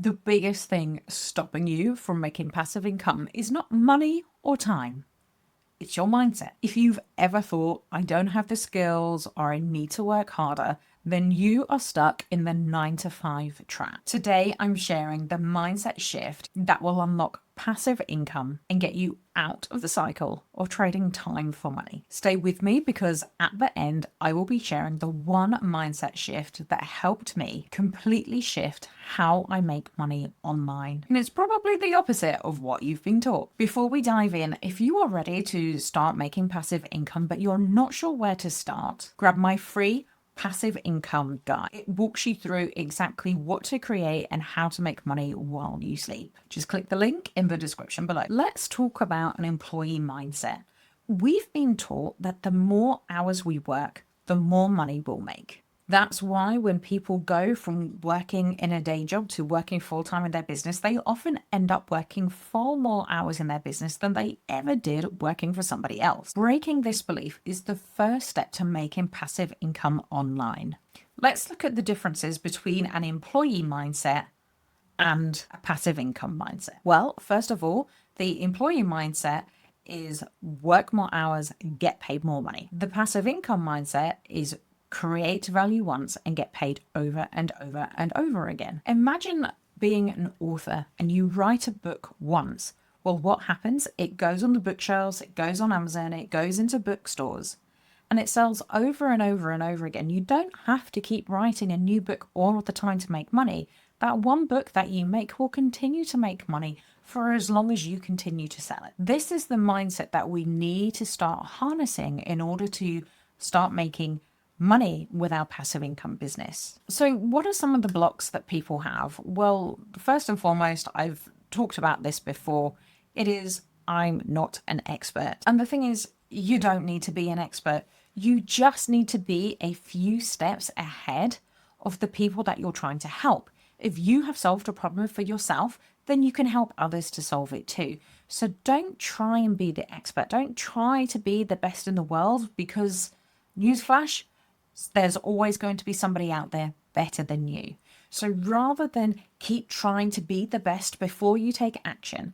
The biggest thing stopping you from making passive income is not money or time. It's your mindset. If you've ever thought, I don't have the skills or I need to work harder, then you are stuck in the 9 to 5 trap. Today, I'm sharing the mindset shift that will unlock passive income and get you out of the cycle of trading time for money. Stay with me because at the end, I will be sharing the one mindset shift that helped me completely shift how I make money online. And it's probably the opposite of what you've been taught. Before we dive in, if you are ready to start making passive income, but you're not sure where to start, grab my free passive income guide. It walks you through exactly what to create and how to make money while you sleep. Just click the link in the description below. Let's talk about an employee mindset. We've been taught that the more hours we work, the more money we'll make. That's why when people go from working in a day job to working full-time in their business, they often end up working far more hours in their business than they ever did working for somebody else. Breaking this belief is the first step to making passive income online. Let's look at the differences between an employee mindset and a passive income mindset. Well, first of all, the employee mindset is work more hours, get paid more money. The passive income mindset is create value once and get paid over and over and over again. Imagine being an author and you write a book once. Well, what happens? It goes on the bookshelves, it goes on Amazon, it goes into bookstores, and it sells over and over and over again. You don't have to keep writing a new book all of the time to make money. That one book that you make will continue to make money for as long as you continue to sell it. This is the mindset that we need to start harnessing in order to start making money with our passive income business. So what are some of the blocks that people have? Well, first and foremost, I've talked about this before. It is, I'm not an expert. And the thing is, you don't need to be an expert. You just need to be a few steps ahead of the people that you're trying to help. If you have solved a problem for yourself, then you can help others to solve it too. So don't try and be the expert. Don't try to be the best in the world because, newsflash, there's always going to be somebody out there better than you. So rather than keep trying to be the best before you take action,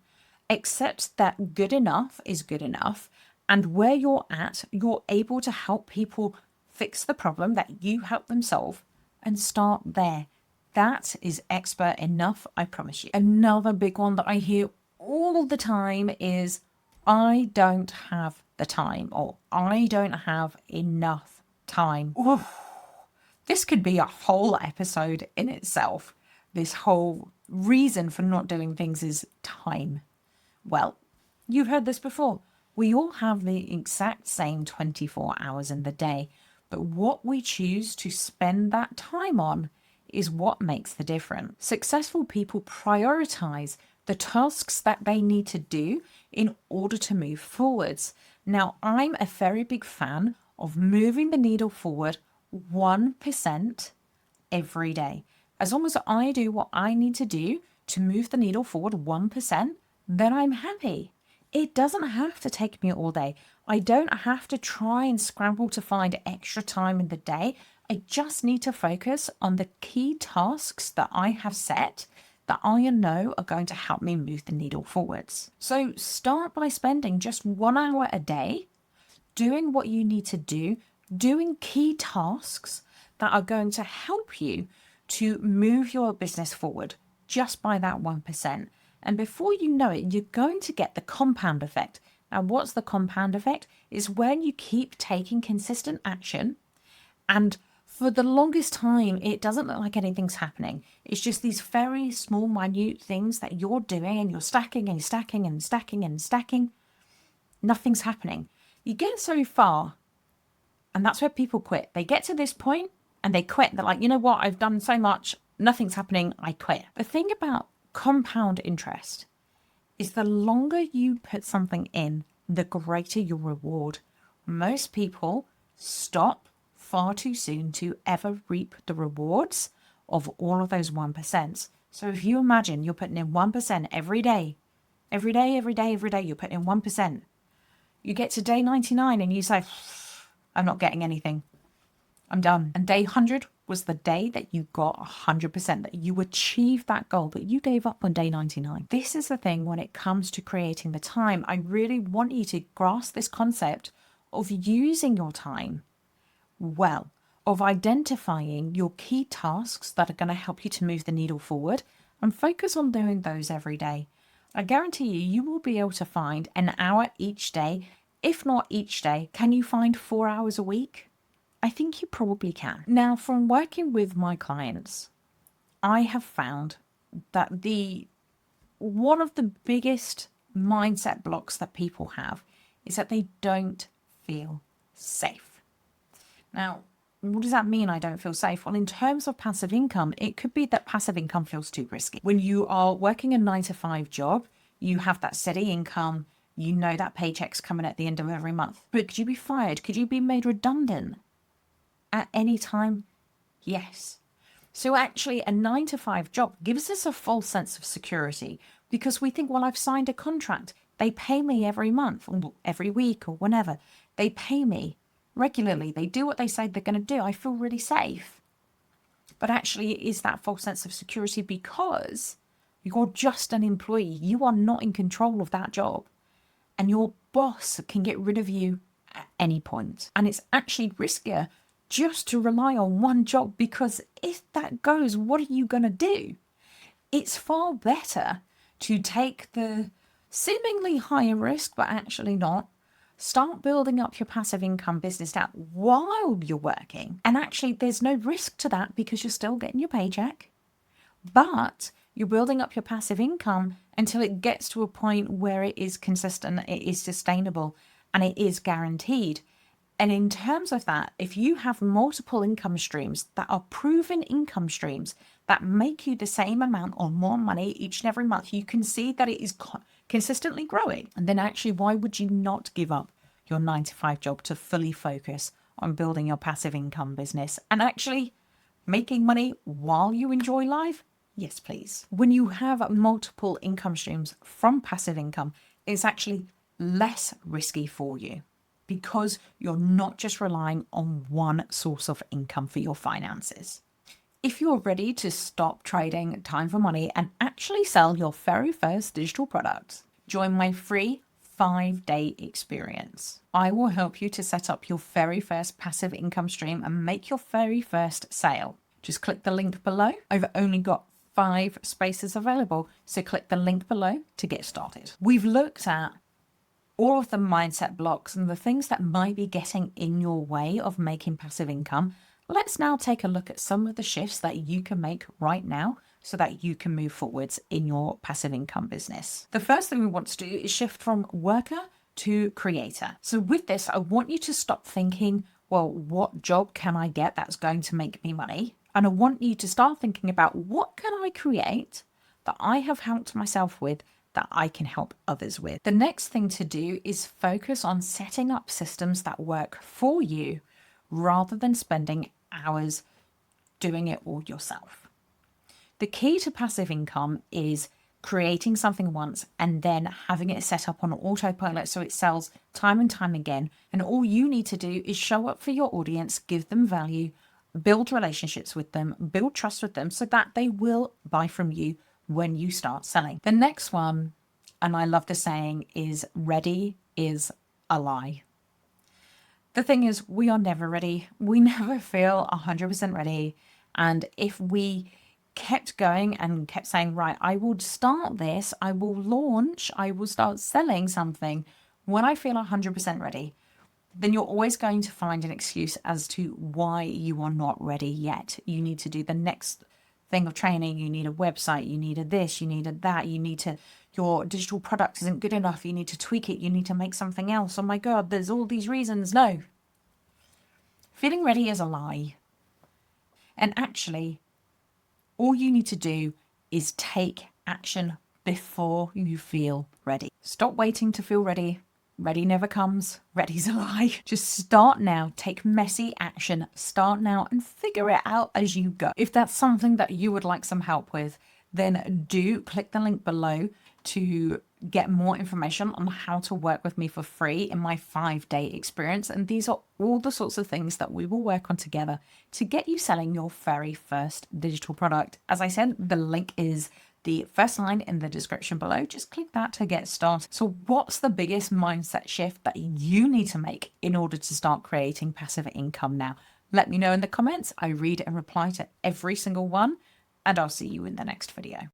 accept that good enough is good enough. And where you're at, you're able to help people fix the problem that you help them solve and start there. That is expert enough, I promise you. Another big one that I hear all the time is, I don't have the time, or I don't have enough time. Oof. This could be a whole episode in itself. This whole reason for not doing things is time. Well, you've heard this before. We all have the exact same 24 hours in the day, but what we choose to spend that time on is what makes the difference. Successful people prioritize the tasks that they need to do in order to move forwards. Now, I'm a very big fan of moving the needle forward 1% every day. As long as I do what I need to do to move the needle forward 1%, then I'm happy. It doesn't have to take me all day. I don't have to try and scramble to find extra time in the day. I just need to focus on the key tasks that I have set that I know are going to help me move the needle forwards. So start by spending just 1 hour a day doing what you need to do, doing key tasks that are going to help you to move your business forward just by that 1%. And before you know it, you're going to get the compound effect. Now, what's the compound effect? Is when you keep taking consistent action and for the longest time, it doesn't look like anything's happening. It's just these very small, minute things that you're doing and you're stacking and stacking and stacking and stacking. Nothing's happening. You get so far, and that's where people quit. They get to this point and they quit. They're like, you know what? I've done so much. Nothing's happening. I quit. The thing about compound interest is the longer you put something in, the greater your reward. Most people stop far too soon to ever reap the rewards of all of those 1%. So if you imagine you're putting in 1% every day, every day, you're putting in 1%. You get to day 99 and you say, I'm not getting anything. I'm done. And day 100 was the day that you got 100%, that you achieved that goal that you gave up on day 99. This is the thing when it comes to creating the time. I really want you to grasp this concept of using your time well, of identifying your key tasks that are going to help you to move the needle forward and focus on doing those every day. I guarantee you, you will be able to find an hour each day. If not each day, can you find 4 hours a week? I think you probably can. Now, from working with my clients, I have found that one of the biggest mindset blocks that people have is that they don't feel safe. Now, what does that mean, I don't feel safe? Well, in terms of passive income, it could be that passive income feels too risky. When you are working a 9-to-5 job, you have that steady income, you know that paycheck's coming at the end of every month. But could you be fired? Could you be made redundant at any time? Yes. So actually, a 9-to-5 job gives us a false sense of security because we think, well, I've signed a contract. They pay me every month or every week or whenever. They pay me regularly. They do what they say they're going to do. I feel really safe. But actually, it is that false sense of security because you're just an employee. You are not in control of that job. And your boss can get rid of you at any point. And it's actually riskier just to rely on one job because if that goes, what are you going to do? It's far better to take the seemingly higher risk, but actually not. Start building up your passive income business out while you're working. And actually, there's no risk to that because you're still getting your paycheck. But you're building up your passive income until it gets to a point where it is consistent, it is sustainable, and it is guaranteed. And in terms of that, if you have multiple income streams that are proven income streams that make you the same amount or more money each and every month, you can see that it is consistently growing. And then actually, why would you not give up your 9-to-5 job to fully focus on building your passive income business and actually making money while you enjoy life? Yes, please. When you have multiple income streams from passive income, it's actually less risky for you because you're not just relying on one source of income for your finances. If you're ready to stop trading time for money and actually sell your very first digital product, join my free 5-day experience. I will help you to set up your very first passive income stream and make your very first sale. Just click the link below. I've only got 5 spaces available, so click the link below to get started. We've looked at all of the mindset blocks and the things that might be getting in your way of making passive income. Let's now take a look at some of the shifts that you can make right now so that you can move forwards in your passive income business. The first thing we want to do is shift from worker to creator. So with this, I want you to stop thinking, well, what job can I get that's going to make me money? And I want you to start thinking about what can I create that I have helped myself with that I can help others with. The next thing to do is focus on setting up systems that work for you rather than spending hours doing it all yourself. The key to passive income is creating something once and then having it set up on autopilot so it sells time and time again. And all you need to do is show up for your audience, give them value, build relationships with them, build trust with them so that they will buy from you when you start selling. The next one, and I love the saying, is ready is a lie. The thing is, we are never ready. We never feel 100% ready. And if we kept going and kept saying, right, I will start this, I will launch, I will start selling something when I feel 100% ready, then you're always going to find an excuse as to why you are not ready yet. You need to do the next thing of training, you need a website, you need a this, you need a that, your digital product isn't good enough, you need to tweak it, you need to make something else. Oh my God, there's all these reasons. No. Feeling ready is a lie. And actually, all you need to do is take action before you feel ready. Stop waiting to feel ready. Ready never comes. Ready's a lie. Just start now. Take messy action. Start now and figure it out as you go. If that's something that you would like some help with, then do click the link below to get more information on how to work with me for free in my 5-day experience. And these are all the sorts of things that we will work on together to get you selling your very first digital product. As I said, the link is the first line in the description below. Just click that to get started. So what's the biggest mindset shift that you need to make in order to start creating passive income now? Let me know in the comments. I read and reply to every single one, and I'll see you in the next video.